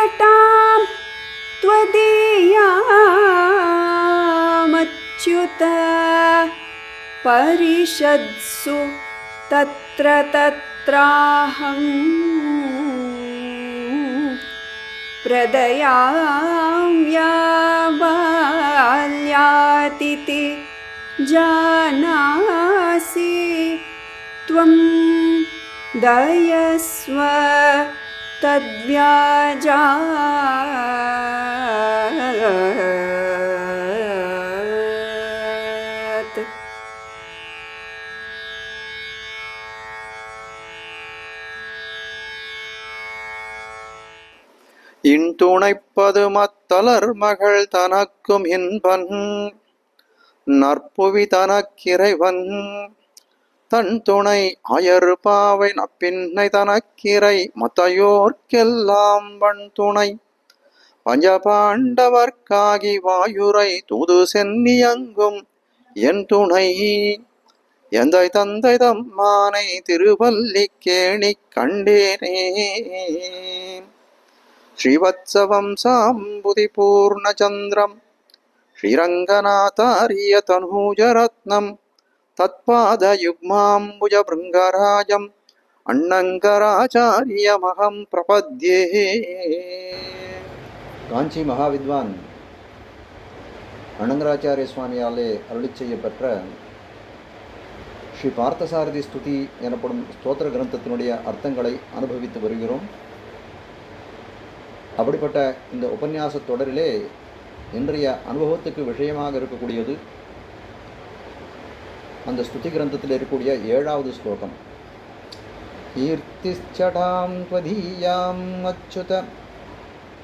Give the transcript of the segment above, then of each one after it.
यत्कृपात्मजटां त्वदीयामच्युत परिषत्सु तत्र तत्राहं प्रदयाम्याबाल्यातिथि जानासि त्वं दयस्व तद्व्याजात्. இன்துணைப்பது மத்தலர் மகள் தனக்கும் இன்பன் நற்புவி தனக்கிறைவன் தன் துணை அயர்பாவை நப்பின்னை தனக்கிரை மத்தையோர்க்கெல்லாம் வன் துணை பஞ்சபாண்டவர்க்காகி வாயுரை தூது சென்னியங்கும் என் துணை எந்தை தந்தை தம்மானை திருவல்லிக்கேணி கண்டேனே. ஸ்ரீவத்சவம் சாம்புதி பூர்ணச்சந்திரம் ஸ்ரீரங்கநாதாரிய தனூஜரத்னம் தத்பாதயுக்மாம்புஜ பிருங்கராஜம் அண்ணங்கராச்சாரியமகம் பிரபத்யே. காஞ்சி மகாவித்வான் அண்ணங்கராச்சாரிய சுவாமியாலே அருளி செய்யப்பெற்ற ஸ்ரீ பார்த்தசாரதி ஸ்துதி எனப்படும் ஸ்தோத்திர கிரந்தத்தினுடைய அர்த்தங்களை அனுபவித்து வருகிறோம். அப்படிப்பட்ட இந்த உபன்யாச தொடரிலே இன்றைய அனுபவத்துக்கு விஷயமாக இருக்கக்கூடியது அந்த ஸ்துதி கிரந்தத்தில் இருக்கக்கூடிய 7வது ஸ்லோகம். கீர்த்திச்சடாம் த்வதீயாம் அச்சுத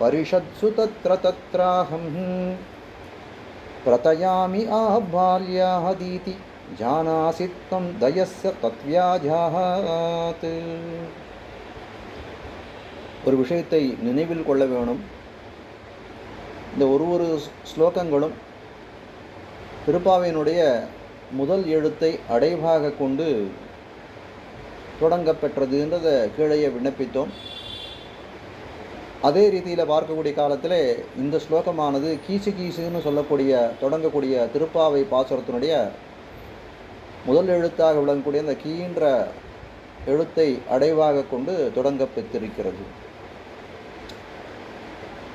பரிஷத்சு தத்ர தத்ராஹம் பிரதயாமி ஆபால்யாஹதீதி ஜானாசி த்வம் தயஸ்ய தத்வ்யாஜாத். ஒரு விஷயத்தை நினைவில் கொள்ள வேணும். இந்த ஒரு ஸ்லோகங்களும் திருப்பாவையினுடைய முதல் எழுத்தை அடைவாக கொண்டு தொடங்கப்பெற்றதுன்றதை கீழே விண்ணப்பித்தோம். அதே ரீதியில் பார்க்கக்கூடிய காலத்தில் இந்த ஸ்லோகமானது கீசு கீசுன்னு சொல்லக்கூடிய தொடங்கக்கூடிய திருப்பாவை பாசுரத்தினுடைய முதல் எழுத்தாக விளங்கக்கூடிய அந்த கீன்ற எழுத்தை அடைவாக கொண்டு தொடங்க பெற்றிருக்கிறது.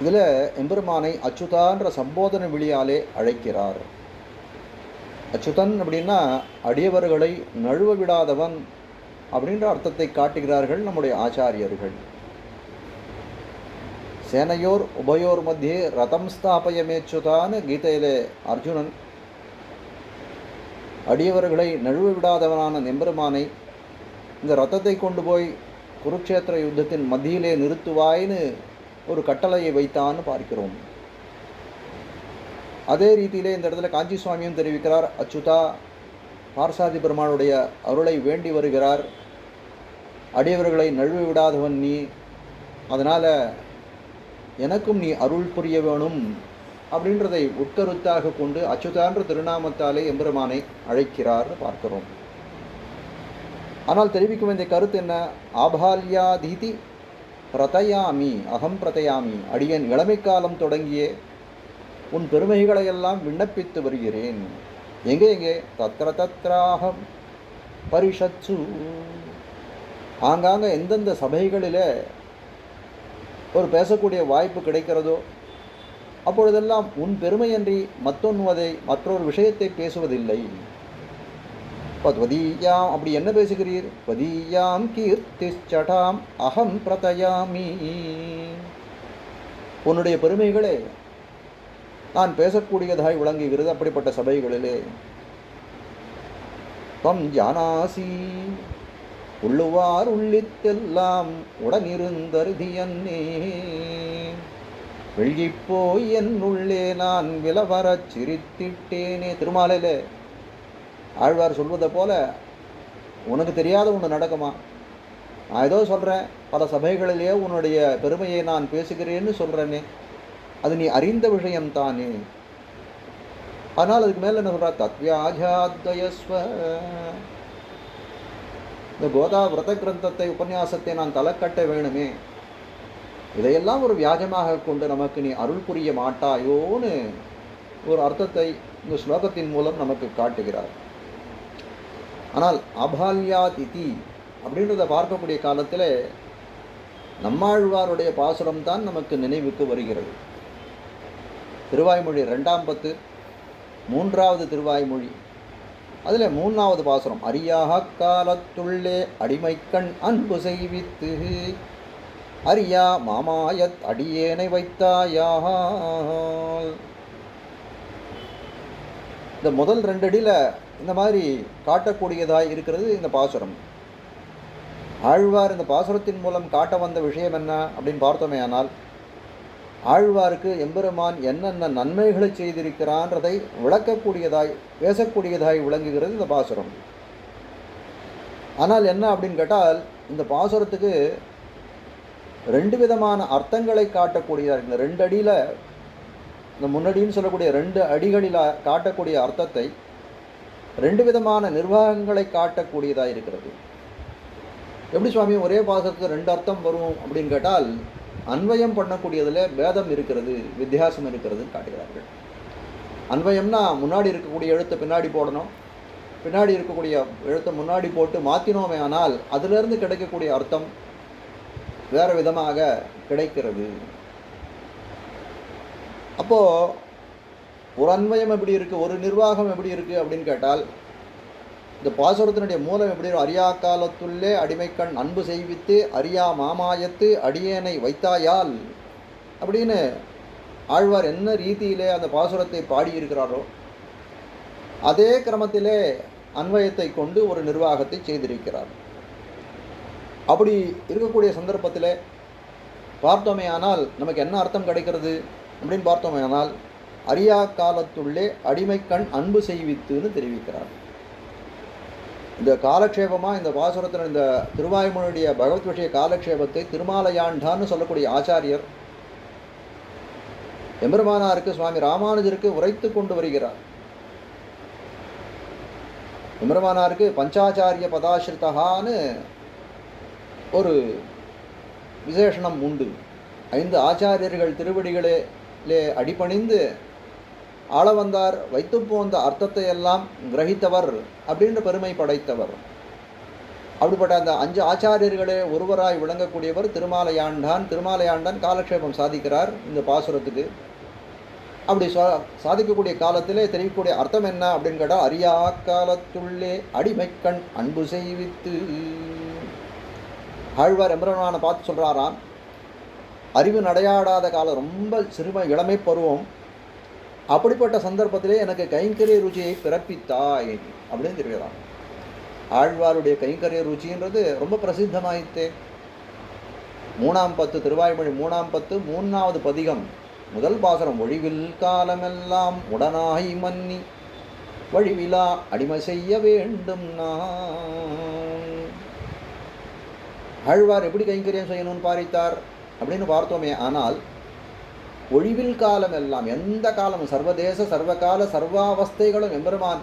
இதில் எம்பெருமானை அச்சுதான்ற சம்போதன விழியாலே அழைக்கிறார். அச்சுதன் அப்படின்னா அடியவர்களை நழுவ விடாதவன் அப்படின்ற அர்த்தத்தை காட்டுகிறார்கள் நம்முடைய ஆச்சாரியர்கள். சேனையோர் உபயோர் மத்தியே ரதம் ஸ்தாபயமேச்சுதான்னு கீதையிலே அர்ஜுனன் அடியவர்களை நழுவ விடாதவனான எம்பெருமானை இந்த ரதத்தை கொண்டு போய் குருக்ஷேத்திர யுத்தத்தின் மத்தியிலே நிறுத்துவாய்னு ஒரு கட்டளையை வைத்தான்னு பார்க்கிறோம். அதே ரீதியிலே இந்த இடத்துல காஞ்சி சுவாமியும் தெரிவிக்கிறார். அச்சுதா பார்சாதி பெருமானுடைய அருளை வேண்டி வருகிறார். அடியவர்களை நழுவ விடாதவன் நீ, அதனால் எனக்கும் நீ அருள் புரிய வேணும் அப்படின்றதை உட்கருத்தாக கொண்டு அச்சுதான்ற திருநாமத்தாலே எம்பெருமானை அழைக்கிறார்னு பார்க்கிறோம். ஆனால் தெரிவிக்க வேண்டிய கருத்து என்ன? ஆபால்யாதீதி பிரதயாமி அகம் பிரதயாமி, அடியன் இளமை காலம் தொடங்கியே உன் பெருமைகளையெல்லாம் விண்ணப்பித்து வருகிறேன். எங்கே தத்ர தத்ராகம் பரிஷத்சு, ஆங்காங்க எந்தெந்த சபைகளில் ஒரு பேசக்கூடிய வாய்ப்பு கிடைக்கிறதோ அப்பொழுதெல்லாம் உன் பெருமையன்றி மற்றொரு விஷயத்தை பேசுவதில்லை. பத்வதீயாம், அப்படி என்ன பேசுகிறீர்? பதீயாம் கீர்த்திச்சடாம் அகம் பிரதயாமி, உன்னுடைய பெருமைகளே நான் பேசக்கூடியதாய் விளங்குகிறது. அப்படிப்பட்ட சபைகளிலே தம் ஜானாசி, உள்ளுவார் உள்ளித்தெல்லாம் உடனிருந்தருதியன்னே, வெள்ளிப்போய் என் உள்ளே நான் விலவரச் சிரித்திட்டேனே. திருமாலையில் ஆழ்வார் சொல்வதை போல உனக்கு தெரியாத ஒன்று நடக்குமா? நான் ஏதோ சொல்கிறேன், பல சபைகளிலேயே உன்னுடைய பெருமையை நான் பேசுகிறேன்னு சொல்கிறேனே, அது நீ அறிந்த விஷயம்தானே. ஆனால் அதுக்கு மேலே என்ன சொல்கிறா? தத்வியாஜாத்வயஸ்வ, இந்த கோதா விரத கிரந்தத்தை உபன்யாசத்தை நான் தலைக்கட்ட வேணுமே, இதையெல்லாம் ஒரு வியாஜமாக கொண்டு நமக்கு நீ அருள் புரிய மாட்டாயோன்னு ஒரு அர்த்தத்தை இந்த ஸ்லோகத்தின் மூலம் நமக்கு காட்டுகிறார். ஆனால் அபால்யாத் இதி அப்படின்றத பார்க்கக்கூடிய காலத்தில் நம்மாழ்வாருடைய பாசுரம் தான் நமக்கு நினைவுக்கு வருகிறது. திருவாய்மொழி 2ஆம் பத்து 3வது திருவாய்மொழி, அதில் 3வது பாசுரம், அறியாக காலத்துள்ளே அடிமைக்கண் அன்பு செய்வித்து அறியா மாமாயத் அடியேனை வைத்தாயால். இந்த முதல் 2 அடியில் இந்த மாதிரி காட்டக்கூடியதாய் இருக்கிறது இந்த பாசுரம். ஆழ்வார் இந்த பாசுரத்தின் மூலம் காட்ட வந்த விஷயம் என்ன அப்படின்னு பார்த்தோமே, ஆனால் ஆழ்வாருக்கு எம்பெருமான் என்னென்ன நன்மைகளை செய்திருக்கிறான்றதை விளக்கக்கூடியதாய் பேசக்கூடியதாய் விளங்குகிறது இந்த பாசுரம். ஆனால் என்ன அப்படின்னு கேட்டால், இந்த பாசுரத்துக்கு 2 விதமான அர்த்தங்களை காட்டக்கூடியதாக, இந்த 2 அடியில், இந்த முன்னடின்னு சொல்லக்கூடிய 2 அடிகளில் காட்டக்கூடிய அர்த்தத்தை 2 விதமான நிர்வாகங்களை காட்டக்கூடியதாக இருக்கிறது. எப்படி சுவாமி ஒரே பாசுரத்துக்கு 2 அர்த்தம் வரும் அப்படின்னு கேட்டால், அன்வயம் பண்ணக்கூடியதில் பேதம் இருக்கிறது, வித்தியாசம் இருக்கிறதுன்னு காட்டுகிறார்கள். அன்வயம்னா முன்னாடி இருக்கக்கூடிய எழுத்தை பின்னாடி போடணும், பின்னாடி இருக்கக்கூடிய எழுத்தை முன்னாடி போட்டு மாற்றினோமே ஆனால் அதிலிருந்து கிடைக்கக்கூடிய அர்த்தம் வேறு விதமாக கிடைக்கிறது. அப்போது ஒரு அன்வயம் எப்படி இருக்குது, ஒரு நிர்வாகம் எப்படி இருக்குது அப்படின்னு கேட்டால், இந்த பாசுரத்தினுடைய மூலம் எப்படி இருக்கும், அறியா காலத்துள்ளே அடிமைக்கண் அன்பு செய்வித்து அறியா மாமாயத்து அடியேனை வைத்தாயால் அப்படின்னு ஆழ்வார் என்ன ரீதியிலே அந்த பாசுரத்தை பாடியிருக்கிறாரோ அதே கிரமத்திலே அன்வயத்தை கொண்டு ஒரு நிர்வாகத்தை செய்திருக்கிறார். அப்படி இருக்கக்கூடிய சந்தர்ப்பத்தில் பார்த்தோமே ஆனால் நமக்கு என்ன அர்த்தம் கிடைக்கிறது அப்படின்னு பார்த்தோமே ஆனால், அறியா காலத்துள்ளே அடிமைக்கண் அன்பு செய்வித்துன்னு தெரிவிக்கிறார். இந்த காலக்ஷேபமாக இந்த பாசுரத்தில் இந்த திருவாய்மொழியுடைய பகவத் விஷய காலக்ஷேபத்தை திருமாலையாண்டான்னு சொல்லக்கூடிய ஆச்சாரியர் எம்பெருமானாருக்கு சுவாமி ராமானுஜருக்கு உரைத்து கொண்டு வருகிறார். எம்பெருமானாருக்கு பஞ்சாச்சாரிய பதாசிரிதகான்னு ஒரு விசேஷனம் உண்டு. 5 ஆச்சாரியர்கள் திருவடிகளே அடிபணிந்து ஆள வந்தார், வைத்து போந்த அர்த்தத்தை எல்லாம் கிரகித்தவர் அப்படின்ற பெருமை படைத்தவர். அப்படிப்பட்ட அந்த 5 ஆச்சாரியர்களே ஒருவராய் விளங்கக்கூடியவர் திருமாலையாண்டான். திருமாலையாண்டான் காலக்ஷேபம் சாதிக்கிறார் இந்த பாசுரத்துக்கு. அப்படி சாதிக்கக்கூடிய காலத்திலே தெரியக்கூடிய அர்த்தம் என்ன அப்படின்னு கேட்டால், அறியா காலத்துள்ளே அடிமைக்கண் அன்பு செய்வித்து. ஆழ்வார் எம்பெருமானை பார்த்து சொல்கிறாராம், அறிவு நடையாடாத காலம், ரொம்ப சிறுமை இளமை பருவம், அப்படிப்பட்ட சந்தர்ப்பத்திலே எனக்கு கைங்கரிய ருச்சியை பிறப்பித்தாய் அப்படின்னு தெரிகிறான். ஆழ்வாருடைய கைங்கரிய ருச்சின்றது ரொம்ப பிரசித்தமாயித்தே. 3ஆம் பத்து திருவாய்மொழி 3ஆம் பத்து 3வது பதிகம் முதல் பாசுரம், ஒழிவில் காலமெல்லாம் உடனாய் மன்னி வழிவிலா அடிமை செய்ய வேண்டும் நான். ஆழ்வார் எப்படி கைங்கரியம் செய்யணும்னு பாரித்தார் அப்படின்னு பார்த்தோமே ஆனால், ஒழிவில் காலம் எல்லாம், எந்த காலமும், சர்வதேச சர்வகால சர்வாவஸ்தைகளும் எம்பெருமான்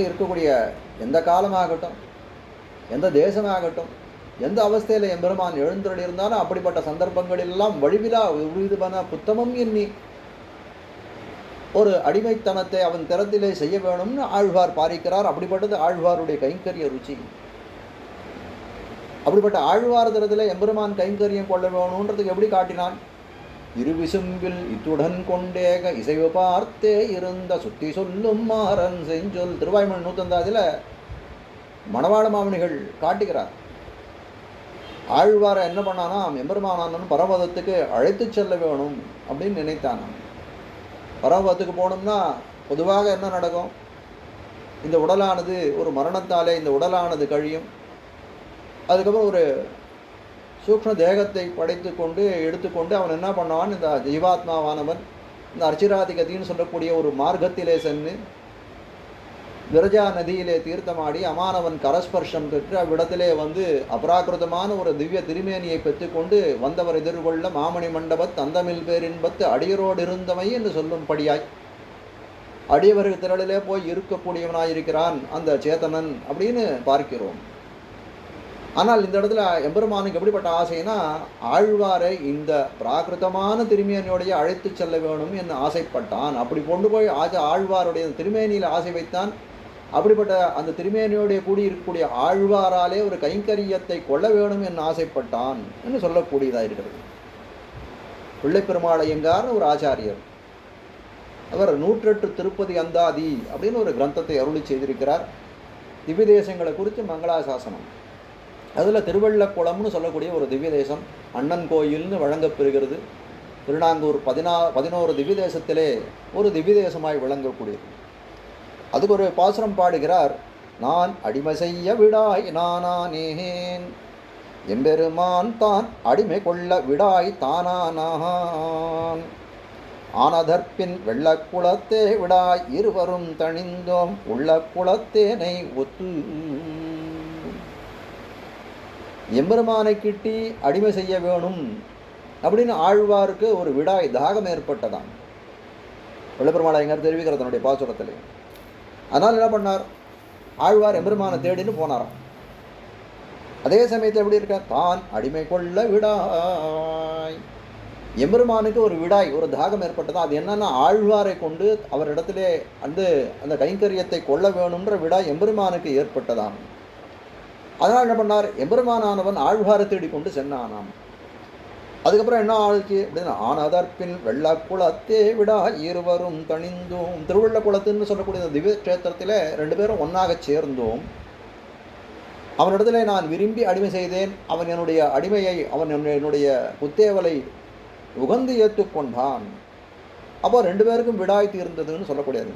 இருக்கக்கூடிய எந்த காலமாகட்டும், எந்த தேசமாகட்டும், எந்த அவஸ்தையில் எம்பெருமான் எழுந்தருள் இருந்தாலும் அப்படிப்பட்ட சந்தர்ப்பங்களெல்லாம் வழிவிலா விதமான புத்தமம் எண்ணி ஒரு அடிமைத்தனத்தை அவன் திறத்திலே செய்ய வேணும்னு ஆழ்வார் பாரிக்கிறார். அப்படிப்பட்டது ஆழ்வாருடைய கைங்கரிய ருச்சி. அப்படிப்பட்ட ஆழ்வார் திறத்தில் எம்பெருமான் கைங்கரியம் கொள்ள வேணுன்றதுக்கு எப்படி காட்டினான்? இருவிசும்பில் இத்துடன் கொண்டேக இசைவு பார்த்தே இருந்த சுத்தி சொல்லும் மாறன் செஞ்சொல். திருவாய்மொழி 150 மணவாள மாமணிகள் காட்டுகிறார். ஆழ்வாரை என்ன பண்ணானா, எம்பெருமானான் பரமதத்துக்கு அழைத்து செல்ல வேணும் அப்படின்னு நினைத்தானான். பரமதத்துக்கு போகணும்னா பொதுவாக என்ன நடக்கும், இந்த உடலானது ஒரு மரணத்தாலே இந்த உடலானது கழியும். அதுக்கப்புறம் ஒரு சூக்ஷ்ம தேகத்தை படைத்து கொண்டு எடுத்துக்கொண்டு அவன் என்ன பண்ணுவான், இந்த ஜீவாத்மாவானவன் இந்த அர்ச்சிராதிகத்தின்னு சொல்லக்கூடிய ஒரு மார்க்கத்திலே சென்று விரஜா நதியிலே தீர்த்தமாடி அமானவன் கரஸ்பர்ஷம் பெற்று அவ்விடத்திலே வந்து அபராக்கிருதமான ஒரு திவ்ய திருமேனியை பெற்றுக்கொண்டு வந்தவர் எதிர்கொள்ள மாமணி மண்டபத் தந்தமில் பேரின்பத்து அடியரோடு இருந்தமை என்று சொல்லும்படியாய் அடியவர்கள் திரளிலே போய் இருக்கக்கூடியவனாயிருக்கிறான் அந்த சேத்தனன் அப்படின்னு பார்க்கிறோம். ஆனால் இந்த இடத்துல எம்பெருமானுக்கு எப்படிப்பட்ட ஆசைனா, ஆழ்வாரை இந்த பிராகிருதமான திருமேனியோடைய அழைத்து செல்ல வேணும் என்று ஆசைப்பட்டான். அப்படி கொண்டு போய் ஆழ்வாருடைய திருமேனியில் ஆசை வைத்தான். அப்படிப்பட்ட அந்த திருமேனியோடைய கூடியிருக்கக்கூடிய ஆழ்வாராலே ஒரு கைங்கரியத்தை கொள்ள வேணும் என்று ஆசைப்பட்டான் என்று சொல்லக்கூடியதாக இருக்கிறது. பிள்ளைப்பெருமாள் ஐயங்கார்னு ஒரு ஆச்சாரியர், அவர் 108 திருப்பதி அந்தாதி அப்படின்னு ஒரு கிரந்தத்தை அருளி செய்திருக்கிறார். திவ்ய தேசங்களை குறித்து மங்களாசாசனம். அதில் திருவள்ளக்குளம்னு சொல்லக்கூடிய ஒரு திவ்ய தேசம் அண்ணன் கோயில்னு வழங்கப்பெறுகிறது. திருநாங்கூர் 11 திவ்ய தேசத்திலே ஒரு திவ்ய தேசமாய் விளங்கக்கூடியது. அதுக்கு ஒரு பாசுரம் பாடுகிறார். நான் அடிமை செய்ய விடாய் நானானேன், எம்பெருமான் தான் அடிமை கொள்ள விடாய் தானானான், ஆனதற்பின் வெள்ளக்குளத்தே விடாய் இருவரும் தணிந்தோம் உள்ள குளத்தேனை ஒத்து. எம்பெருமானை கிட்டி அடிமை செய்ய வேணும் அப்படின்னு ஆழ்வாருக்கு ஒரு விடாய் தாகம் ஏற்பட்டதாம். பிள்ளைப்பெருமாள் ஐயங்கார் தெரிவிக்கிற தன்னுடைய பாசுரத்திலே. அதனால் என்ன பண்ணார், ஆழ்வார் எம்பெருமானை தேடின்னு போனாராம். அதே சமயத்தில் எப்படி இருக்க, தான் அடிமை கொள்ள விடாய். எம்பெருமானுக்கு ஒரு விடாய், ஒரு தாகம் ஏற்பட்டதா. அது என்னன்னா, ஆழ்வாரை கொண்டு அவரிடத்திலே அந்த கைங்கரியத்தை கொள்ள வேணும்ன்ற விடாய் எம்பெருமானுக்கு ஏற்பட்டதாம். அதனால் என்ன பண்ணார், எம்பெருமானானவன் ஆழ்வாரை தேடி கொண்டு சென்னானாம். அதுக்கப்புறம் என்ன ஆளுச்சு அப்படின்னா, ஆனதற்பின் வெள்ளக்குளத்தே விடா இருவரும் தணிந்தோம். திருவள்ளக்குளத்துன்னு சொல்லக்கூடிய திவ்ய கஷேத்திரத்தில் 2 பேரும் ஒன்றாக சேர்ந்தோம். அவனிடத்துல நான் விரும்பி அடிமை செய்தேன். அவன் என்னுடைய அடிமையை, அவன் என்னுடைய குத்தேவலை உகந்து ஏற்றுக்கொண்டான். அப்போ 2 பேருக்கும் விடாய் தீர்ந்ததுன்னு சொல்லக்கூடியது.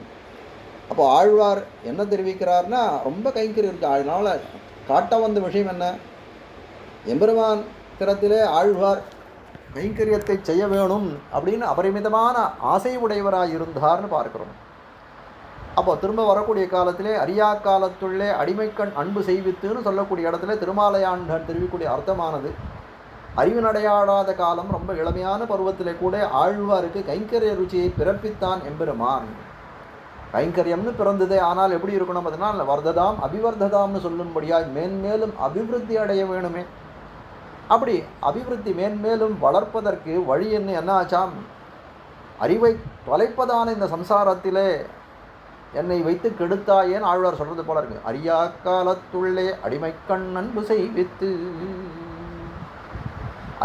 அப்போ ஆழ்வார் என்ன தெரிவிக்கிறார்னா, ரொம்ப கைங்கரியம் இருக்கு. அதனால் காட்ட வந்த விஷயம் என்ன, எம்பெருமான் திறத்திலே ஆழ்வார் கைங்கரியத்தை செய்ய வேணும் அப்படின்னு அபரிமிதமான ஆசை உடையவராக இருந்தார்னு பார்க்கிறோம். அப்போ திரும்ப வரக்கூடிய காலத்திலே அரியா காலத்துள்ளே அடிமைக்கண் அன்பு செய்வித்துன்னு சொல்லக்கூடிய இடத்துல திருமாலையாண்டன் தெரிவிக்கக்கூடிய அர்த்தமானது, அறிவு நடையாடாத காலம் ரொம்ப இளமையான பருவத்திலே கூட ஆழ்வாருக்கு கைங்கரிய ருச்சியை பிறப்பித்தான் எம்பெருமான். கைங்கரியம்னு பிறந்ததே, ஆனால் எப்படி இருக்கணும், அதனால் வர்ததாம் அபிவர்ததாம்னு சொல்லும்படியாக மேன்மேலும் அபிவிருத்தி அடைய வேணுமே. அப்படி அபிவிருத்தி மேன்மேலும் வளர்ப்பதற்கு வழி என்ன ஆச்சாம், அறிவை தொலைப்பதான இந்த சம்சாரத்திலே என்னை வைத்து கெடுத்தாயேன்னு ஆழ்வார் சொல்றது போல இருக்கு. அரியா காலத்துள்ளே அடிமைக்கண் அன்பு செய்வித்து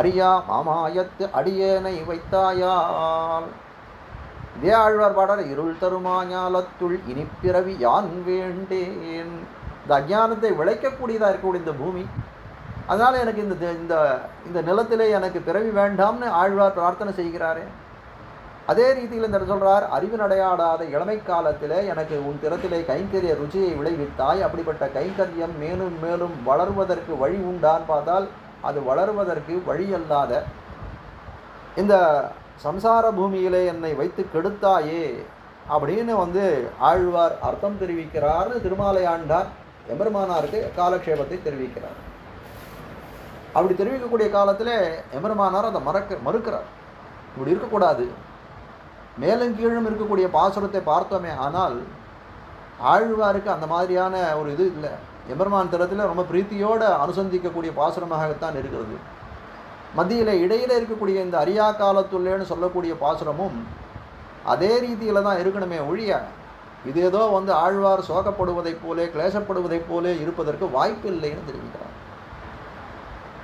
அரியா மாமாயத்து அடியேனை வைத்தாயால். இதே ஆழ்வார் பாடல், இருள் தருமாஞாலத்துள் இனிப்பிறவி யான் வேண்டேன். இந்த அஜானத்தை விளைக்கக்கூடியதாக இருக்கக்கூடிய இந்த பூமி, அதனால் எனக்கு இந்த நிலத்திலே எனக்கு பிறவி வேண்டாம்னு ஆழ்வார் பிரார்த்தனை செய்கிறாரே. அதே ரீதியில் இந்த சொல்கிறார், அறிவு நடையாடாத இளமை காலத்தில் எனக்கு உன் திறத்திலே கைங்கரிய ருச்சியை விளைவித்தாய். அப்படிப்பட்ட கைங்கரியம் மேலும் மேலும் வளர்வதற்கு வழி உண்டான்னு பார்த்தால் அது வளர்வதற்கு வழி அல்லாத இந்த சம்சார பூமியிலே என்னை வைத்து கெடுத்தாயே அப்படின்னு ஆழ்வார் அர்த்தம் தெரிவிக்கிறார்னு திருமாலையாண்டார் எம்பெருமானாருக்கு காலக்ஷேபத்தை தெரிவிக்கிறார். அப்படி தெரிவிக்கக்கூடிய காலத்தில் எம்பெருமானார் அதை மறுக்கிறார். இப்படி இருக்கக்கூடாது. மேலும் கீழும் இருக்கக்கூடிய பாசுரத்தை பார்த்தோமே, ஆனால் ஆழ்வாருக்கு அந்த மாதிரியான ஒரு இது இல்லை. எம்பெருமான் திறத்தில் ரொம்ப பிரீத்தியோடு அனுசந்திக்கக்கூடிய பாசுரமாகத்தான் இருக்கிறது. மத்தியில் இடையில் இருக்கக்கூடிய இந்த அரியா காலத்துள்ளேன்னு சொல்லக்கூடிய பாசுரமும் அதே ரீதியில் தான் இருக்கணுமே ஒழிய இது ஏதோ ஆழ்வார் சோகப்படுவதைப் போலே கிளேசப்படுவதைப் போலே இருப்பதற்கு வாய்ப்பு இல்லைன்னு தெரிவிக்கிறார்.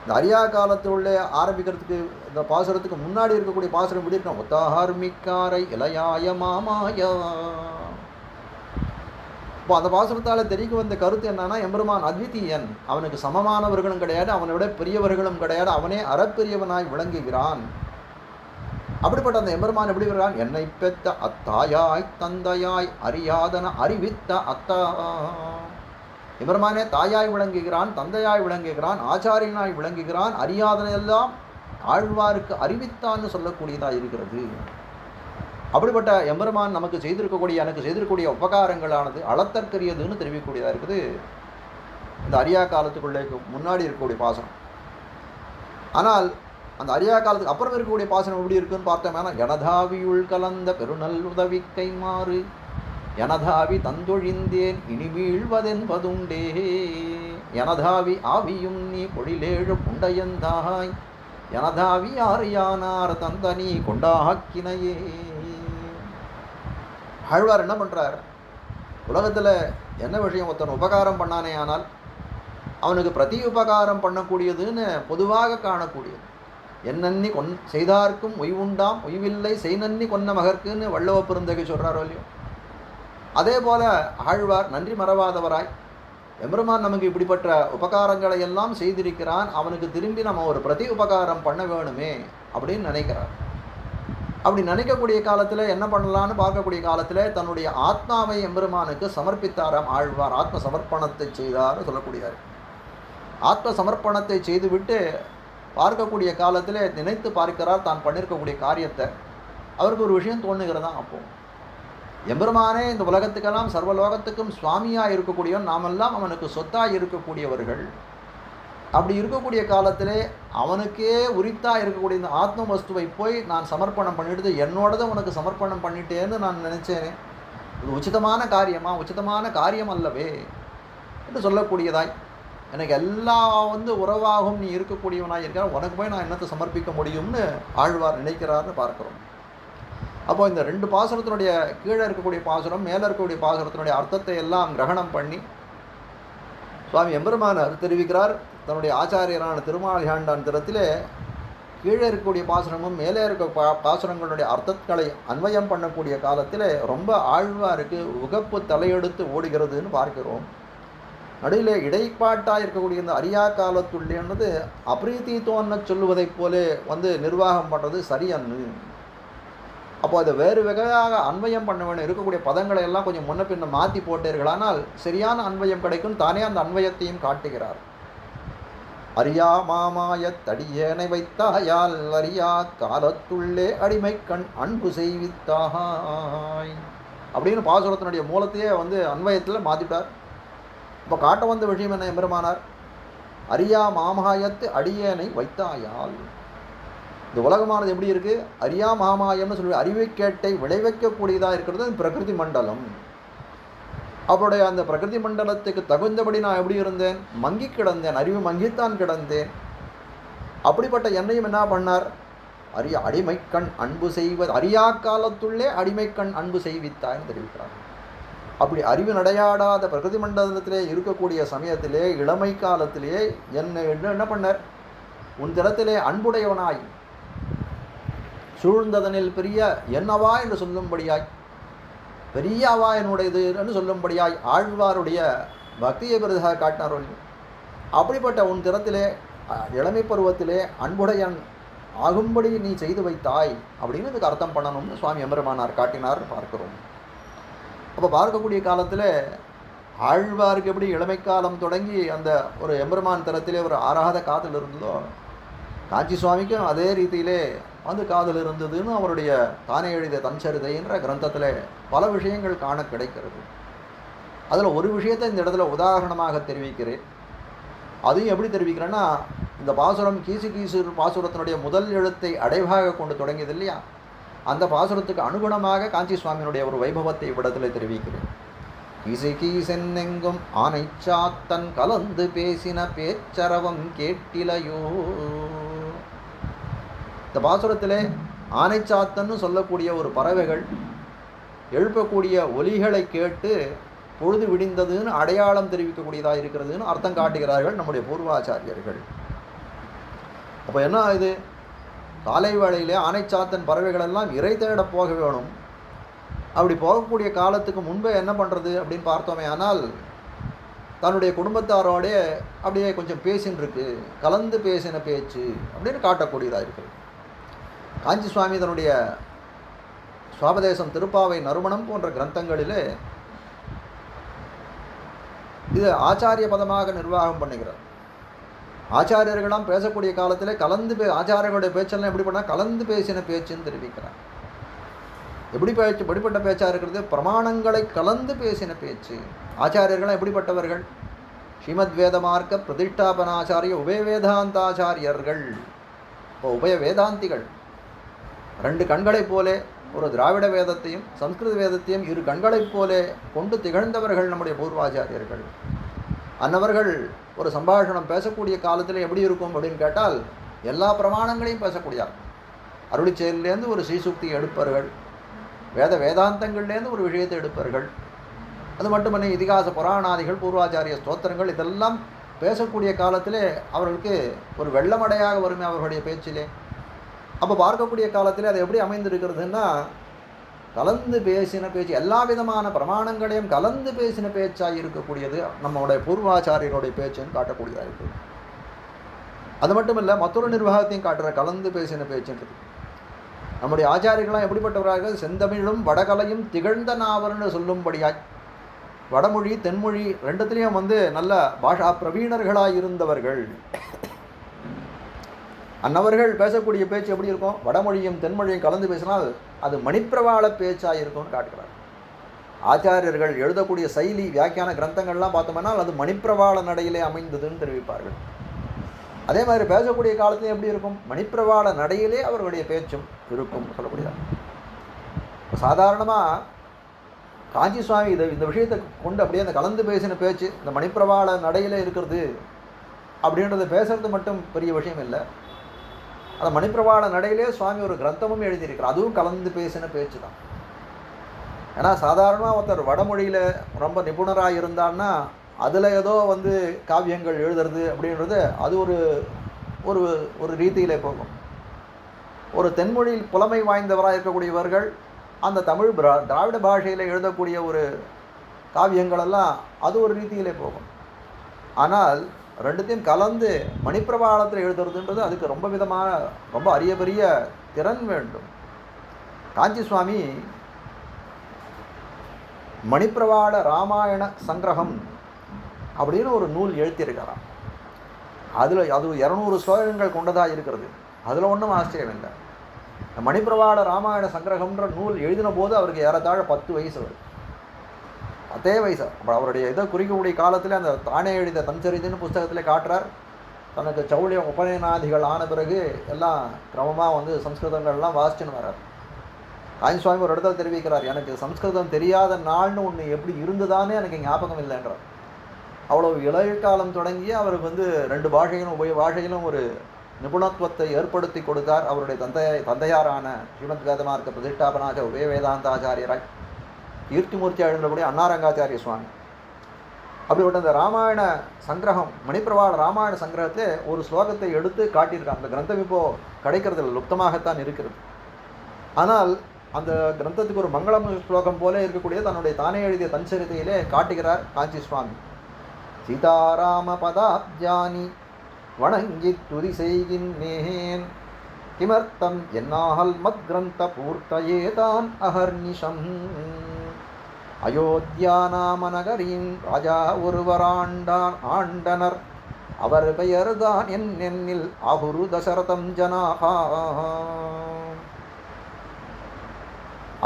இந்த அரியா காலத்துள்ளே ஆரம்பிக்கிறதுக்கு இந்த பாசுரத்துக்கு முன்னாடி இருக்கக்கூடிய பாசுரம் எப்படி இருக்கணும், ஒத்தாஹார்மிக்காரை இளையாய மாமாயா. இப்போ அந்த பாசுரத்தால் தெரிவிக்க வந்த கருத்து என்னன்னா, எம்பெருமான் அத்விதீயன், அவனுக்கு சமமானவர்களும் கிடையாது, அவனை விட பெரியவர்களும் கிடையாது, அவனே அறப்பெரியவனாய் விளங்குகிறான். அப்படிப்பட்ட அந்த எம்பெருமான் எப்படி வருகிறான், என்னை பெத்த அத்தாயாய் தந்தையாய் அறியாதன அறிவித்த அத்தா. எம்பெருமானே தாயாய் விளங்குகிறான், தந்தையாய் விளங்குகிறான், ஆச்சாரியனாய் விளங்குகிறான், அறியாதனையெல்லாம் ஆழ்வாருக்கு அறிவித்தான்னு சொல்லக்கூடியதாக இருக்கிறது. அப்படிப்பட்ட எம்பெருமான் நமக்கு எனக்கு செய்திருக்கக்கூடிய உபகாரங்களானது அளத்தற்கரியதுன்னு தெரிவிக்கக்கூடியதாக இருக்குது இந்த அரியா காலத்துக்குள்ளே முன்னாடி இருக்கக்கூடிய பாசனம். ஆனால் அந்த அரியா காலத்துக்கு அப்புறம் இருக்கக்கூடிய பாசனம் எப்படி இருக்குன்னு பார்த்தோம்னா, ஜனதாவியுள் கலந்த பெருநல் உதவி கைமாறு எனதாவி தந்தொழிந்தேன் இனி வீழ்வதென்பதுண்டே. எனதாவி ஆவியும் நீ பொழிலேழு புண்டையந்தாய், எனதாவி யார் யானார் தந்தனி கொண்டாக்கினையே. ஆழ்வார் என்ன பண்ணுறார், உலகத்தில் என்ன விஷயம், ஒருத்தன் உபகாரம் பண்ணானே ஆனால் அவனுக்கு பிரதி உபகாரம் பண்ணக்கூடியதுன்னு பொதுவாக காணக்கூடியது. என்னன்னி செய்தார்க்கும் ஒய்வுண்டாம் ஒய்வில்லை செய்நன்னி கொன்ன மகர்க்குன்னு வள்ளுவ பெருந்தகை சொல்கிறாரோ இல்லையோ, அதே போல் ஆழ்வார் நன்றி மறவாதவராய் எம்பெருமான் நமக்கு இப்படிப்பட்ட உபகாரங்களை எல்லாம் செய்திருக்கிறான், அவனுக்கு திரும்பி நம்ம ஒரு பிரதி உபகாரம் பண்ண வேணுமே அப்படின்னு நினைக்கிறார். அப்படி நினைக்கக்கூடிய காலத்தில் என்ன பண்ணலான்னு பார்க்கக்கூடிய காலத்தில் தன்னுடைய ஆத்மாவை எம்பெருமானுக்கு சமர்ப்பித்தாராம் ஆழ்வார். ஆத்ம சமர்ப்பணத்தை செய்தார்னு சொல்லக்கூடியார். ஆத்ம சமர்ப்பணத்தை செய்துவிட்டு பார்க்கக்கூடிய காலத்தில் நினைத்து பார்க்கிறார் தான் பண்ணியிருக்கக்கூடிய காரியத்தை. அவருக்கு ஒரு விஷயம் தோணுகிறதான், அப்போ எம்பெருமானே இந்த உலகத்துக்கெல்லாம் சர்வலோகத்துக்கும் சுவாமியாக இருக்கக்கூடியவன், நாமெல்லாம் அவனுக்கு சொத்தாக இருக்கக்கூடியவர்கள். அப்படி இருக்கக்கூடிய காலத்திலே அவனுக்கே உரித்தாக இருக்கக்கூடிய இந்த ஆத்ம வஸ்துவை போய் நான் சமர்ப்பணம் பண்ணிட்டு என்னோடதை உனக்கு சமர்ப்பணம் பண்ணிட்டேன்னு நான் நினச்சேனே, இது உச்சிதமான காரியமா? உச்சிதமான காரியம் அல்லவே என்று சொல்லக்கூடியதாய், எனக்கு எல்லாம் உறவாகும் நீ இருக்கக்கூடியவனாக இருக்கிற, உனக்கு போய் நான் என்னத்தை சமர்ப்பிக்க முடியும்னு ஆழ்வார் நினைக்கிறார்னு பார்க்குறோம். அப்போ இந்த ரெண்டு பாசுரத்தினுடைய கீழே இருக்கக்கூடிய பாசுரம் மேலே இருக்கக்கூடிய பாசுரத்தினுடைய அர்த்தத்தை எல்லாம் கிரகணம் பண்ணி சுவாமி எம்பெருமானார் தெரிவிக்கிறார். தன்னுடைய ஆச்சாரியரான திருமாலியாண்டான் திறத்திலே கீழே இருக்கக்கூடிய பாசுரமும் மேலே இருக்க பாசுரங்களுடைய அர்த்தங்களை அன்வயம் பண்ணக்கூடிய காலத்தில் ரொம்ப ஆழ்வாருக்கு உகப்பு தலையெடுத்து ஓடுகிறதுன்னு பார்க்கிறோம். நடுவில் இடைப்பாட்டாக இருக்கக்கூடிய இந்த அரியா காலத்துள்ளேன்றது அப்ரீதி தோன்ன சொல்லுவதைப் போல நிர்வாகம் பண்ணுறது சரியன்னு. அப்போ அதை வேறு வகையாக அன்வயம் பண்ண வேணும். இருக்கக்கூடிய பதங்களை எல்லாம் கொஞ்சம் முன்ன பின்ன மாற்றி போட்டீர்களானால் சரியான அன்வயம் கிடைக்கும். தானே அந்த அன்வயத்தையும் காட்டுகிறார். அரியா மாமாயத்தடியேனை வைத்தாயால் அரியா காலத்துள்ளே அடிமை கண் அன்பு செய்வித்தாய் அப்படின்னு பாசுரத்தினுடைய மூலத்தையே அன்வயத்தில் மாற்றிவிட்டார். இப்போ காட்ட வந்த விஷயம் என்ன எம்பெருமானார், அரியா மாமாயத்து அடியேனை வைத்தாயால். இந்த உலகமானது எப்படி இருக்குது, அரியா மாமாயம்னு சொல்லி அறிவைக்கேட்டை விளைவிக்கக்கூடியதாக இருக்கிறது பிரகிருதி மண்டலம். அவருடைய அந்த பிரகிருதி மண்டலத்துக்கு தகுந்தபடி நான் எப்படி இருந்தேன், மங்கி கிடந்தேன், அறிவு மங்கித்தான் கிடந்தேன். அப்படிப்பட்ட என்னையும் என்ன பண்ணார், அடிமைக்கண் அன்பு செய்வது, அரியா காலத்துள்ளே அடிமைக்கண் அன்பு செய்வித்தாய்னு தெரிவிக்கிறார். அப்படி அறிவு நடையாடாத பிரகிருதி மண்டலத்திலே இருக்கக்கூடிய சமயத்திலே இளமை காலத்திலே என்ன பண்ணார், உன் திறத்திலே அன்புடையவனாய் சூழ்ந்ததனில் பெரிய என்னவா என்று சொல்லும்படியாய், பெரிய அவா என்னுடையது என்று சொல்லும்படியாய் ஆழ்வாருடைய பக்தியை பெரிதாக காட்டினார். அப்படிப்பட்ட உன் திறத்திலே இளமை பருவத்திலே அன்புடையன் ஆகும்படி நீ செய்து வைத்தாய் அப்படின்னு இதுக்கு அர்த்தம் பண்ணணும்னு சுவாமி எம்பெருமானார் காட்டினார் பார்க்கிறோம். அப்போ பார்க்கக்கூடிய காலத்தில் ஆழ்வாருக்கு எப்படி இளமை காலம் தொடங்கி அந்த ஒரு எம்பெருமான் தரத்திலே ஒரு ஆறாத காதல் இருந்ததோ, காஞ்சி சுவாமிக்கும் அதே ரீதியிலே காதல் இருந்ததுன்னு அவருடைய தானே எழுதிய தன்சரிதை என்ற கிரந்தத்தில் பல விஷயங்கள் காண கிடைக்கிறது. அதில் ஒரு விஷயத்தை இந்த இடத்துல உதாரணமாக தெரிவிக்கிறேன். அதையும் எப்படி தெரிவிக்கிறேன்னா, இந்த பாசுரம் கீசு கீசு பாசுரத்தினுடைய முதல் எழுத்தை அடைவாக கொண்டு தொடங்கியது இல்லையா, அந்த பாசுரத்துக்கு அனுகுணமாக காஞ்சி சுவாமியினுடைய ஒரு வைபவத்தை இவ்விடத்தில் தெரிவிக்கிறேன். கீசு கீசென்னெங்கும் ஆனைச்சாத்தன் கலந்து பேசின பேச்சரவம் கேட்டிலையோ. இந்த பாசுரத்திலே ஆனைச்சாத்தன்னு சொல்லக்கூடிய ஒரு பறவைகள் எழுப்பக்கூடிய ஒலிகளை கேட்டு பொழுது விடிந்ததுன்னு அடையாளம் தெரிவிக்கக்கூடியதாக இருக்கிறதுன்னு அர்த்தம் காட்டுகிறார்கள் நம்முடைய பூர்வாச்சாரியர்கள். அப்போ என்ன இது, காலை வேளையிலே ஆனைச்சாத்தன் பறவைகளெல்லாம் இறை தேட போக வேணும். அப்படி போகக்கூடிய காலத்துக்கு முன்பே என்ன பண்ணுறது அப்படின்னு பார்த்தோமே ஆனால், தன்னுடைய குடும்பத்தாரோட அப்படியே கொஞ்சம் பேசின்னு இருக்கு, கலந்து பேசின பேச்சு அப்படின்னு காட்டக்கூடியதாக இருக்குது. காஞ்சி சுவாமி தன்னுடைய சுவாபதேசம் திருப்பாவை நறுமணம் போன்ற கிரந்தங்களிலே இது ஆச்சாரிய பதமாக நிர்வாகம் பண்ணுகிறார். ஆச்சாரியர்களாம் பேசக்கூடிய காலத்தில் கலந்து ஆச்சாரியர்களுடைய பேச்செல்லாம் எப்படி பண்ணால் கலந்து பேசின பேச்சுன்னு தெரிவிக்கிறார். எப்படிப்பட்ட பேச்சாக இருக்கிறது, பிரமாணங்களை கலந்து பேசின பேச்சு. ஆச்சாரியர்களாம் எப்படிப்பட்டவர்கள், ஸ்ரீமத் வேதமார்க்க பிரதிஷ்டாபனாச்சாரிய உபய வேதாந்தாச்சாரியர்கள். இப்போ உபய வேதாந்திகள் ரெண்டு கண்களைப் போலே ஒரு திராவிட வேதத்தையும் சம்ஸ்கிருத வேதத்தையும் இரு கண்களைப் போலே கொண்டு திகழ்ந்தவர்கள் நம்முடைய பூர்வாச்சாரியர்கள். அன்னவர்கள் ஒரு சம்பாஷணம் பேசக்கூடிய காலத்தில் எப்படி இருக்கும் அப்படின்னு கேட்டால் எல்லா பிரமாணங்களையும் பேசக்கூடியார். அருளிச்செயலேருந்து ஒரு ஸ்ரீசுக்தி எடுப்பார்கள், வேதாந்தங்கள்லேருந்து ஒரு விஷயத்தை எடுப்பார்கள். அது மட்டுமல்ல, இதிகாச புராணாதிகள், பூர்வாச்சாரிய ஸ்தோத்திரங்கள் இதெல்லாம் பேசக்கூடிய காலத்திலே அவர்களுக்கு ஒரு வெள்ளமடையாக வருமே அவர்களுடைய பேச்சிலே. அப்போ பார்க்கக்கூடிய காலத்திலே அது எப்படி அமைந்திருக்கிறதுன்னா, கலந்து பேசின பேச்சு, எல்லா விதமான பிரமாணங்களையும் கலந்து பேசின பேச்சாக இருக்கக்கூடியது நம்மளுடைய பூர்வாச்சாரியருடைய பேச்சுன்னு காட்டக்கூடியதாக இருக்குது. அது மட்டும் இல்லை, மற்றொரு நிர்வாகத்தையும் காட்டுற கலந்து பேசின பேச்சுன்றது. நம்முடைய ஆச்சாரியர்களாம் எப்படிப்பட்டவராக, செந்தமிழும் வடகலையும் திகழ்ந்த நாவல்னு சொல்லும்படியாய் வடமொழி தென்மொழி ரெண்டுத்துலேயும் நல்ல பாஷா பிரவீணர்களாக இருந்தவர்கள். அன்னவர்கள் பேசக்கூடிய பேச்சு எப்படி இருக்கும், வடமொழியும் தென்மொழியும் கலந்து பேசினால் அது மணிப்பிரவாள பேச்சாக இருக்கும்னு காட்டுகிறார். ஆச்சாரியர்கள் எழுதக்கூடிய சைலி வியாக்கியான கிரந்தங்கள்லாம் பார்த்தோம்னா அது மணிப்பிரவாள நடையிலே அமைந்ததுன்னு தெரிவிப்பார்கள். அதே மாதிரி பேசக்கூடிய காலத்திலே எப்படி இருக்கும், மணிப்பிரவாள நடையிலே அவர்களுடைய பேச்சும் இருக்கும் சொல்லக்கூடியது. சாதாரணமாக காஞ்சி சுவாமி இந்த விஷயத்தை கொண்டு அப்படியே அந்த கலந்து பேசின பேச்சு இந்த மணிப்பிரவாள நடையில் இருக்கிறது அப்படின்றது பேசுறது மட்டும் பெரிய விஷயம் இல்லை. அந்த மணிப்பிரவாள நடையிலே சுவாமி ஒரு கிரந்தமும் எழுதியிருக்கிறார், அதுவும் கலந்து பேசின பேச்சு தான். ஏன்னா சாதாரணமாக ஒருத்தர் வடமொழியில் ரொம்ப நிபுணராக இருந்தான்னா அதில் ஏதோ காவியங்கள் எழுதுறது அப்படின்றது அது ஒரு ஒரு ஒரு ரீதியிலே போகும். ஒரு தென்மொழியில் புலமை வாய்ந்தவராக இருக்கக்கூடியவர்கள் அந்த தமிழ் திராவிட பாஷையில் எழுதக்கூடிய ஒரு காவியங்களெல்லாம் அது ஒரு ரீதியிலே போகும். ஆனால் ரெண்டுத்தையும் கலந்து மணிப்பிரவாளத்தில் எழுதுறதுன்றது அதுக்கு ரொம்ப விதமான ரொம்ப அரிய பெரிய திறன் வேண்டும். காஞ்சி சுவாமி மணிப்பிரவாள ராமாயண சங்கிரகம் அப்படின்னு ஒரு நூல் எழுத்தியிருக்கிறார். அது 200 ஸ்லோகங்கள் கொண்டதாக இருக்கிறது. அதில் ஒன்றும் ஆச்சரியம் இல்லை. மணிப்பிரவாள ராமாயண சங்கிரகம்ன்ற நூல் எழுதின போது அவருக்கு ஏறத்தாழ 10 வயசு வருது. 10 வயசு. அப்புறம் அவருடைய இதை குறிக்கக்கூடிய காலத்தில் அந்த தானே எழுத தன்சரிதின்னு புஸ்தகத்தில் காட்டுறார். தனக்கு சௌழிய உபநயனாதிகள் ஆன பிறகு எல்லாம் கிரமமாக சம்ஸ்கிருதங்கள்லாம் வாசிச்சுன்னு வர்றார். காஞ்சி சுவாமி ஒரு இடத்துல தெரிவிக்கிறார், எனக்கு சம்ஸ்கிருதம் தெரியாத நாள்னு ஒன்று எப்படி இருந்ததானே எனக்கு ஞாபகம் இல்லைன்றார். அவ்வளவு இளைய காலம் தொடங்கி அவருக்கு 2 பாஷையிலும் ஒரு நிபுணத்துவத்தை ஏற்படுத்தி கொடுத்தார். அவருடைய தந்தையாரான ஸ்ரீமத் வேதமார்க்க பிரதிஷ்டாபனாக உபய வேதாந்தாச்சாரியராய் கீர்த்திமூர்த்தியாக எழுந்தக்கூடிய அன்னாரங்காச்சாரிய சுவாமி. அப்படிப்பட்ட அந்த ராமாயண சங்கிரகம் மணிப்பிரவாள ராமாயண சங்கிரகத்தை ஒரு ஸ்லோகத்தை எடுத்து காட்டியிருக்காங்க. அந்த கிரந்தம் இப்போது கிடைக்கிறதில்ல, லுப்தமாகத்தான் இருக்கிறது. ஆனால் அந்த கிரந்தத்துக்கு ஒரு மங்களம் ஸ்லோகம் போல இருக்கக்கூடிய தன்னுடைய தானே எழுதிய தன்சரிதையிலே காட்டுகிறார் காஞ்சி சுவாமி. சீதாராம பதாப்ஜானி வணங்கி துதி செய்கின்றேன், கிமர்த்தம் என்னாகல் மத் கிரந்த பூர்த்தயேதான் அஹர்நிஷம். அயோத்தியா நாம நகரின் ராஜா ஆண்டனர், அவர் பெயர்தான் என்னில் ஆகுரு தசரதம் ஜனாகா.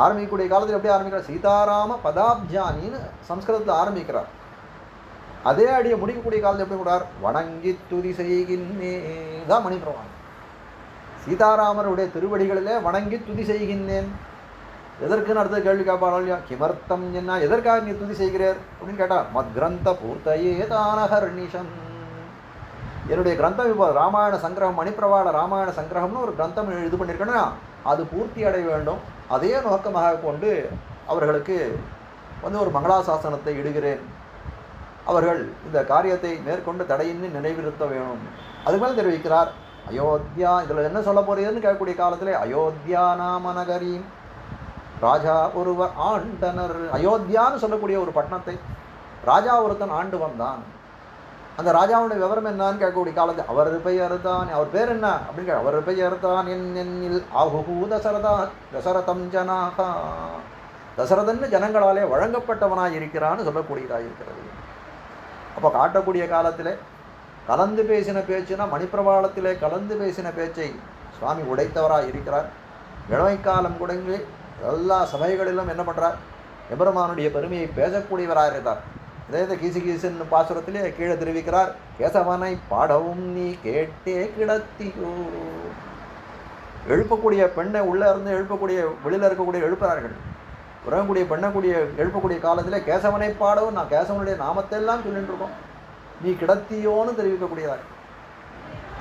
ஆரம்பிக்கக்கூடிய காலத்தில் எப்படி ஆரம்பிக்கிறார், சீதாராம பதாப்ஜானின்னு சம்ஸ்கிருதத்தில் ஆரம்பிக்கிறார். அதே அடியை முடிக்கக்கூடிய காலத்தில் எப்படி கூடார், வணங்கி துதி செய்கின்றேன் மணிப்பிரவாளம். சீதாராமருடைய திருவடிகளிலே வணங்கி துதி செய்கின்றேன். எதற்குன்னு அடுத்த கேள்வி கேட்பாங்க, கிமர்த்தம் என்ன, எதற்காக நீ துதி செய்கிறார் அப்படின்னு கேட்டால், மத் கிரந்த பூர்த்தையே தானஹர்நிஷம். என்னுடைய கிரந்தம் இப்போ ராமாயண சங்கிரகம் மணிப்பிரவாள ராமாயண சங்கிரகம்னு ஒரு கிரந்தம் இது பண்ணியிருக்கேன்னா அது பூர்த்தி அடைய வேண்டும். அதே நோக்கமாக கொண்டு அவர்களுக்கு ஒரு மங்களாசாசனத்தை இடுகிறேன். அவர்கள் இந்த காரியத்தை மேற்கொண்டு தடையின்றி நிறைவேற்ற வேணும். அது மேலே தெரிவிக்கிறார், அயோத்தியா இதில் என்ன சொல்ல போறீங்கன்னு கேட்கக்கூடிய காலத்தில், அயோத்தியா நாம நகரீம் ராஜா ஒருவர் ஆண்டனர். அயோத்தியான்னு சொல்லக்கூடிய ஒரு பட்டணத்தை ராஜா ஒருத்தன் ஆண்டு வந்தான். அந்த ராஜாவுடைய விவரம் என்னன்னு கேட்கக்கூடிய காலத்தில், அவர் பெயர் தான், அவர் பேர் என்ன அப்படின்னு அவர் பெயர் தான் என்னில் ஆகுஹூ தசரதம் ஜனாகா. தசரதன்னு ஜனங்களாலே வழங்கப்பட்டவனாக இருக்கிறான்னு சொல்லக்கூடியதாக இருக்கிறது. அப்போ காட்டக்கூடிய காலத்தில் கலந்து பேசின பேச்சுனா மணிப்பிரவாளத்திலே கலந்து பேசின பேச்சை சுவாமி உடைத்தவராக இருக்கிறார். இளமைக்காலம் குடங்கி எல்லா சபைகளிலும் என்ன பண்ணுறார், எம்பெருமானுடைய பெருமையை பேசக்கூடியவராக இருந்தார். இதே கீசுன்னு பாசுரத்திலே கீழே தெரிவிக்கிறார், கேசவனை பாடவும் நீ கேட்டே கிடத்தியோ. எழுப்பக்கூடிய பெண்ணை உள்ளே இருந்து எழுப்பக்கூடிய வெளியில் இருக்கக்கூடிய எழுப்புறார்கள். உறங்கக்கூடிய பெண்ணக்கூடிய எழுப்பக்கூடிய காலத்தில் கேசவனை பாடவும் நான் கேசவனுடைய நாமத்தையெல்லாம் சொல்லிட்டு இருக்கோம், நீ கிடத்தியோன்னு தெரிவிக்கக்கூடியதாக.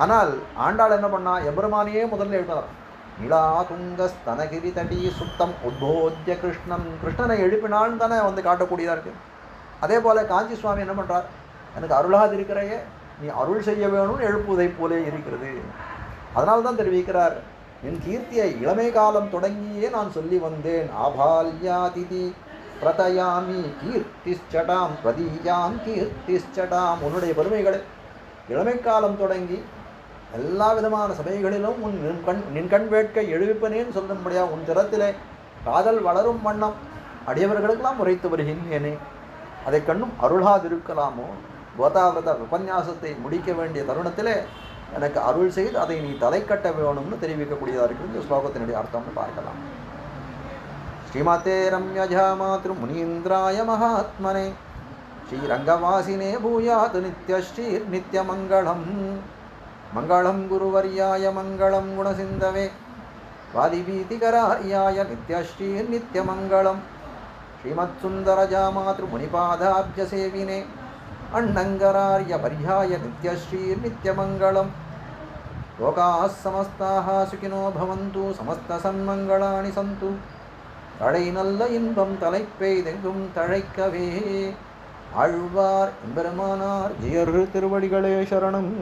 ஆனால் ஆண்டாள் என்ன பண்ணா, எம்பெருமானியே முதல்ல எழுப்பினார். நிலா துங்க ஸ்தனகிரி தடி சுத்தம் உத்போத்திய கிருஷ்ணன், கிருஷ்ணனை எழுப்பினான்னு தானே வந்து காட்டக்கூடியதாக இருக்குது. அதே போல் காஞ்சி சுவாமி என்ன பண்ணுறார், எனக்கு அருளாது இருக்கிறையே நீ அருள் செய்ய வேணும்னு எழுப்புவதை போலே இருக்கிறது. அதனால தான் தெரிவிக்கிறார், என் கீர்த்தியை இளமை காலம் தொடங்கியே நான் சொல்லி வந்தேன். ஆபால்யாதிதி பிரதயாமி கீர்த்திச்சடாம் பிரதீயாம் கீர்த்திச்சடாம், உன்னுடைய பெருமைகளை இளமை காலம் தொடங்கி எல்லா விதமான சபைகளிலும் நின் கண் வேட்கை எழுவிப்பனேன்னு சொல்லும்படியா உன் திறத்திலே காதல் வளரும் வண்ணம் அடியவர்களுக்கெல்லாம் உரைத்து வருகின்றேனே, அதை கண்ணும் அருளாதிருக்கலாமோ? கோதாவிரத உபன்யாசத்தை முடிக்க வேண்டிய தருணத்திலே எனக்கு அருள் செய்து அதை நீ தலை கட்ட வேணும்னு தெரிவிக்கக்கூடியதாக இருக்கிறது. இந்த ஸ்லோகத்தினுடைய அர்த்தம்னு பார்க்கலாம். ஸ்ரீமதே ரம்யஜா மாத்ரு முனீந்திராய மகாத்மனே ஸ்ரீரங்கவாசினே பூயாத் நித்யஸ்ரீர் நித்யமங்களம். மங்களம் குருவர்யாய மங்களம் குணசிந்தவே வாதிபீதிகரார்யாய நித்யஸ்ரீர் நித்யமங்களம். ஸ்ரீமத் சுந்தரஜா மாத்ரு முனிபாதாப்ஜசேவினே அண்ணங்கரார்ய பர்யாய நித்யஸ்ரீர் நித்யமங்களம். லோகாः சமஸ்தாः சுகினோ பவந்து சமஸ்த சன்மங்களானி சந்து. தடை நல்ல இன்பம் தலைப்பெய்தெங்கும் தழைக்கவே. ஆழ்வார் எம்பெருமானார் ஜெயர் திருவடிகளே சரணம்.